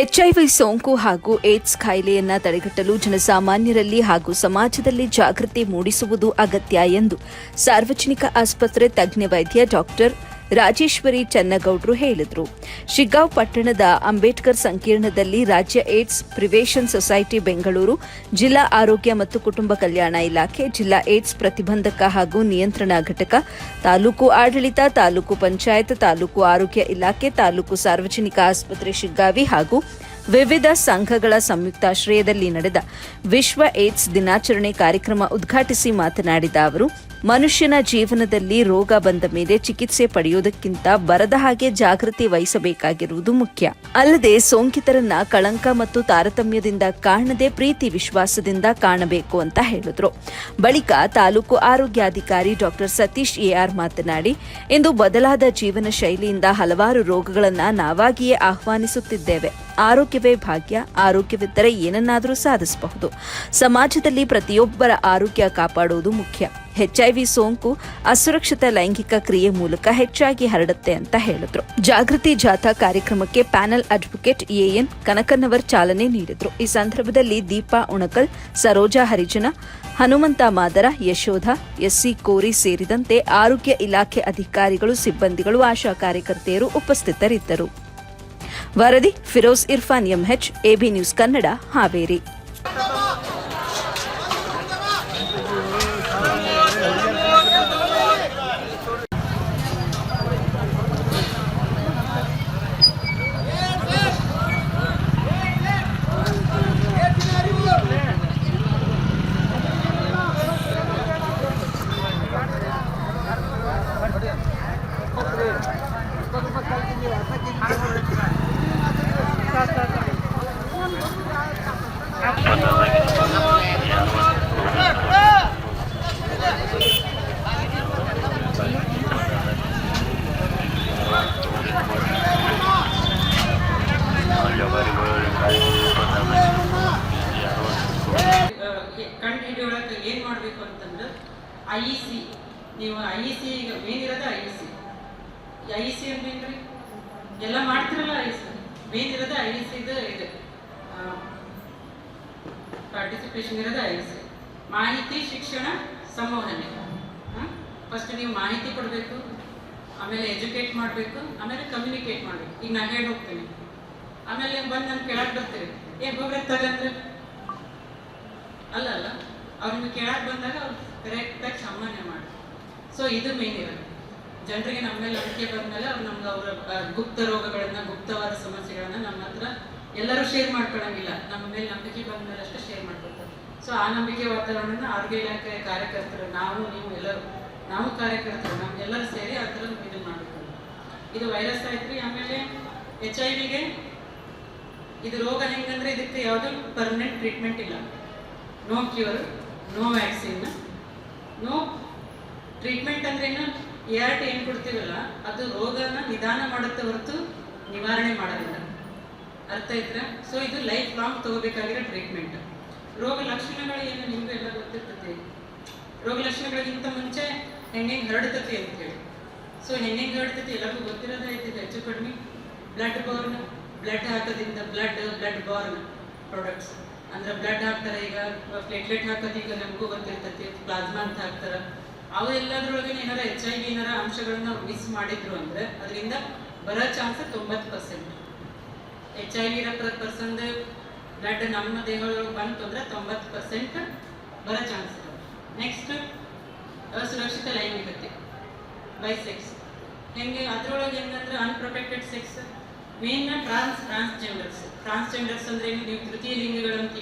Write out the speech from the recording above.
HIV ಸೋಂಕು ಹಾಗೂ AIDS ಕಾಯಿಲೆಯನ್ನು ತಡೆಗಟ್ಟಲು ಜನಸಾಮಾನ್ಯರಲ್ಲಿ ಹಾಗೂ ಸಮಾಜದಲ್ಲಿ ಜಾಗೃತಿ ಮೂಡಿಸುವುದು ಅಗತ್ಯ ಎಂದು ಸಾರ್ವಜನಿಕ ಆಸ್ಪತ್ರೆ ತಜ್ಞ ವೈದ್ಯ ಡಾಕ್ಟರ್ ರಾಜೇಶ್ವರಿ ಚನ್ನಗೌಡ್ರು ಹೇಳಿದರು. ಶಿಗ್ಗಾಂವ್ ಪಟ್ಟಣದ ಅಂಬೇಡ್ಕರ್ ಸಂಕೀರ್ಣದಲ್ಲಿ ರಾಜ್ಯ ಏಡ್ಸ್ ಪ್ರಿವೆನ್ಷನ್ ಸೊಸೈಟಿ ಬೆಂಗಳೂರು, ಜಿಲ್ಲಾ ಆರೋಗ್ಯ ಮತ್ತು ಕುಟುಂಬ ಕಲ್ಯಾಣ ಇಲಾಖೆ, ಜಿಲ್ಲಾ ಏಡ್ಸ್ ಪ್ರತಿಬಂಧಕ ಹಾಗೂ ನಿಯಂತ್ರಣ ಘಟಕ, ತಾಲೂಕು ಆಡಳಿತ, ತಾಲೂಕು ಪಂಚಾಯತ್, ತಾಲೂಕು ಆರೋಗ್ಯ ಇಲಾಖೆ, ತಾಲೂಕು ಸಾರ್ವಜನಿಕ ಆಸ್ಪತ್ರೆ ಶಿಗ್ಗಾವಿ ಹಾಗೂ ವಿವಿಧ ಸಂಘಗಳ ಸಂಯುಕ್ತಾಶ್ರಯದಲ್ಲಿ ನಡೆದ ವಿಶ್ವ ಏಡ್ಸ್ ದಿನಾಚರಣೆ ಕಾರ್ಯಕ್ರಮ ಉದ್ಘಾಟಿಸಿ ಮಾತನಾಡಿದ ಅವರು, ಮನುಷ್ಯನ ಜೀವನದಲ್ಲಿ ರೋಗ ಬಂದ ಮೇಲೆ ಚಿಕಿತ್ಸೆ ಪಡೆಯುವುದಕ್ಕಿಂತ ಬರದ ಹಾಗೆ ಜಾಗೃತಿ ವಹಿಸಬೇಕಾಗಿರುವುದು ಮುಖ್ಯ. ಅಲ್ಲದೆ ಸೋಂಕಿತರನ್ನ ಕಳಂಕ ಮತ್ತು ತಾರತಮ್ಯದಿಂದ ಕಾಣದೆ ಪ್ರೀತಿ ವಿಶ್ವಾಸದಿಂದ ಕಾಣಬೇಕು ಅಂತ ಹೇಳಿದ್ರು. ಬಳಿಕ ತಾಲೂಕು ಆರೋಗ್ಯಾಧಿಕಾರಿ ಡಾಕ್ಟರ್ ಸತೀಶ್ ಎಆರ್ ಮಾತನಾಡಿ, ಇಂದು ಬದಲಾದ ಜೀವನ ಶೈಲಿಯಿಂದ ಹಲವಾರು ರೋಗಗಳನ್ನು ನಾವಾಗಿಯೇ ಆಹ್ವಾನಿಸುತ್ತಿದ್ದೇವೆ. ಆರೋಗ್ಯವೇ ಭಾಗ್ಯ, ಆರೋಗ್ಯವಿದ್ದರೆ ಏನನ್ನಾದರೂ ಸಾಧಿಸಬಹುದು. ಸಮಾಜದಲ್ಲಿ ಪ್ರತಿಯೊಬ್ಬರ ಆರೋಗ್ಯ ಕಾಪಾಡುವುದು ಮುಖ್ಯ. HIV ಸೋಂಕು ಅಸುರಕ್ಷಿತ ಲೈಂಗಿಕ ಕ್ರಿಯೆ ಮೂಲಕ ಹೆಚ್ಚಾಗಿ ಹರಡುತ್ತೆ ಅಂತ ಹೇಳಿದ್ರು. ಜಾಗೃತಿ ಜಾಥಾ ಕಾರ್ಯಕ್ರಮಕ್ಕೆ ಪ್ಯಾನೆಲ್ ಅಡ್ವೊಕೇಟ್ ಎಎನ್ ಕನಕನ್ನವರ್ ಚಾಲನೆ ನೀಡಿದ್ರು. ಈ ಸಂದರ್ಭದಲ್ಲಿ ದೀಪಾ ಉಣಕಲ್, ಸರೋಜಾ ಹರಿಜನ, ಹನುಮಂತ ಮಾದರ, ಯಶೋಧ, ಎಸ್ಸಿ ಕೋರಿ ಸೇರಿದಂತೆ ಆರೋಗ್ಯ ಇಲಾಖೆ ಅಧಿಕಾರಿಗಳು, ಸಿಬ್ಬಂದಿಗಳು, ಆಶಾ ಕಾರ್ಯಕರ್ತೆಯರು ಉಪಸ್ಥಿತರಿದ್ದರು. ವರದಿ Firoz Irfan MH, AB news Kannada, Haveri. ಕಂಡು ಹಿಡಿಯೋಳಕ್ಕೆ ಏನು ಮಾಡಬೇಕು ಅಂತಂದ್ರೆ IEC, ನೀವು IEC ಈಗ ಮೇನ್ ಇರೋದು IEC ಅಂದ್ರೇನ್ರಿ, ಎಲ್ಲ ಮಾಡ್ತಿರಲ್ಲ IEC ಮೇನ್ ಇರೋದು IEC ಇದು ಪಾರ್ಟಿಸಿಪೇಷನ್ ಇರೋದು IEC. ಮಾಹಿತಿ, ಶಿಕ್ಷಣ, ಸಂವಹನೆ. ಫಸ್ಟ್ ನೀವು ಮಾಹಿತಿ ಕೊಡಬೇಕು, ಆಮೇಲೆ ಎಜುಕೇಟ್ ಮಾಡಬೇಕು, ಆಮೇಲೆ ಕಮ್ಯುನಿಕೇಟ್ ಮಾಡಬೇಕು. ಈಗ ನಾನು ಹೇಳಿ ಹೋಗ್ತೀನಿ, ಆಮೇಲೆ ಬಂದು ನಾನು ಕೇಳಕ್ಕೆ ಬರ್ತೀರಿ, ಹೋಗ್ರೆ ತಗಂದ್ರೆ ಅಲ್ಲ ಅವ್ರು ನಿಮ್ಗೆ ಕೇಳಕ್ಕೆ ಬಂದಾಗ ಅವ್ರು ಕರೆಕ್ಟಾಗಿ ಸಾಮಾನ್ಯ ಮಾಡಿ. ಸೊ ಇದು ಮೇನ್ ಇರೋದು. ಜನರಿಗೆ ನಮ್ಮ ಮೇಲೆ ನಂಬಿಕೆ ಬಂದಮೇಲೆ ಅವ್ರು ನಮ್ಗೆ ಅವರ ಗುಪ್ತ ರೋಗಗಳನ್ನು, ಗುಪ್ತವಾದ ಸಮಸ್ಯೆಗಳನ್ನು ನಮ್ಮ ಹತ್ರ ಎಲ್ಲರೂ ಶೇರ್ ಮಾಡ್ಕೊಳ್ಳೋಂಗಿಲ್ಲ. ನಮ್ಮ ಮೇಲೆ ನಂಬಿಕೆ ಬಂದಮೇಲೆ ಅಷ್ಟೇ ಶೇರ್ ಮಾಡ್ಕೊಳ್ತಾರೆ. ಸೊ ಆ ನಂಬಿಕೆ ವಾತಾವರಣನ ಆರೋಗ್ಯ ಇಲಾಖೆ ಕಾರ್ಯಕರ್ತರು, ನಾವು, ನೀವು ಎಲ್ಲರೂ, ನಾವು ಕಾರ್ಯಕರ್ತರು, ನಮ್ಗೆಲ್ಲರೂ ಸೇರಿ ಆ ಥರ ಇದು ಮಾಡಬೇಕು. ಇದು ವೈರಸ್ ಆಯ್ತು. ಆಮೇಲೆ HIV ಇದು ರೋಗ ಹೆಂಗಂದ್ರೆ ಇದಕ್ಕೆ ಯಾವುದೂ ಪರ್ಮನೆಂಟ್ ಟ್ರೀಟ್ಮೆಂಟ್ ಇಲ್ಲ. No cure, no vaccine, no treatment ಅಂದ್ರೇನು, ART ಏನು ಕೊಡ್ತೀವಲ್ಲ ಅದು ರೋಗನ ನಿಧಾನ ಮಾಡುತ್ತೆ ಹೊರತು ನಿವಾರಣೆ ಮಾಡೋದಿಲ್ಲ. ಅರ್ಥ ಇದ್ರೆ? ಸೊ ಇದು ಲೈಫ್ ಲಾಂಗ್ ತಗೋಬೇಕಾಗಿರೋ ಟ್ರೀಟ್ಮೆಂಟ್. ರೋಗ ಲಕ್ಷಣಗಳು ಏನು ನಿಮಗೂ ಎಲ್ಲ ಗೊತ್ತಿರ್ತದೆ. ರೋಗ ಲಕ್ಷಣಗಳಿಗಿಂತ ಮುಂಚೆ ಹೆಂಗೆ ಹರಡ್ತತಿ ಅಂತೇಳಿ. ಸೊ ಹೆಂಗೆ ಹರಡ್ತತಿ ಎಲ್ಲರಿಗೂ ಗೊತ್ತಿರೋದೇ ಐತಿದೆ ಹೆಚ್ಚು ಕಡಿಮೆ. ಬ್ಲಡ್ ಬಾರ್ನ್, ಬ್ಲಡ್ ಹಾಕೋದ್ರಿಂದ ಬ್ಲಡ್ ಬಾರ್ನ್ ಪ್ರಾಡಕ್ಟ್ಸ್ ಅಂದ್ರೆ ಬ್ಲಡ್ ಹಾಕ್ತಾರೆ. ಈಗ ಪ್ಲೇಟ್ಲೆಟ್ ಹಾಕೋದು ಈಗ ನಮಗೂ ಗೊತ್ತಿರ್ತೈತಿ, ಪ್ಲಾಸ್ಮಾ ಅಂತ ಹಾಕ್ತಾರೆ. ಅವು ಎಲ್ಲದ್ರೊಳಗೆ ಏನಾರ HIV ಏನಾರ ಅಂಶಗಳನ್ನ ಮಿಸ್ ಮಾಡಿದ್ರು ಅಂದ್ರೆ ಅದರಿಂದ ಬರೋ ಚಾನ್ಸ್ 90%. HIV ಇರೋ ಪರ್ಸನ್ ಬ್ಲಡ್ ನಮ್ಮ ದೇಹದೊಳಗೆ ಬಂತು ಅಂದ್ರೆ 90% ಬರೋ ಚಾನ್ಸ್ ಇದೆ. ನೆಕ್ಸ್ಟ್ ಅಸುರಕ್ಷಿತ ಲೈಂಗಿಕತೆ, ಬೈಸೆಕ್ಸ್. ಹೆಂಗೆ ಅದ್ರೊಳಗೆ ಹೆಂಗಂದ್ರೆ ಅನ್ಪ್ರೊಟೆಕ್ಟೆಡ್ ಸೆಕ್ಸ್, ಮೇನ್ ಟ್ರಾನ್ಸ್ಜೆಂಡರ್ಸ್ ಅಂದ್ರೆ ನೀವು ತೃತೀಯ ಲಿಂಗಗಳಂತ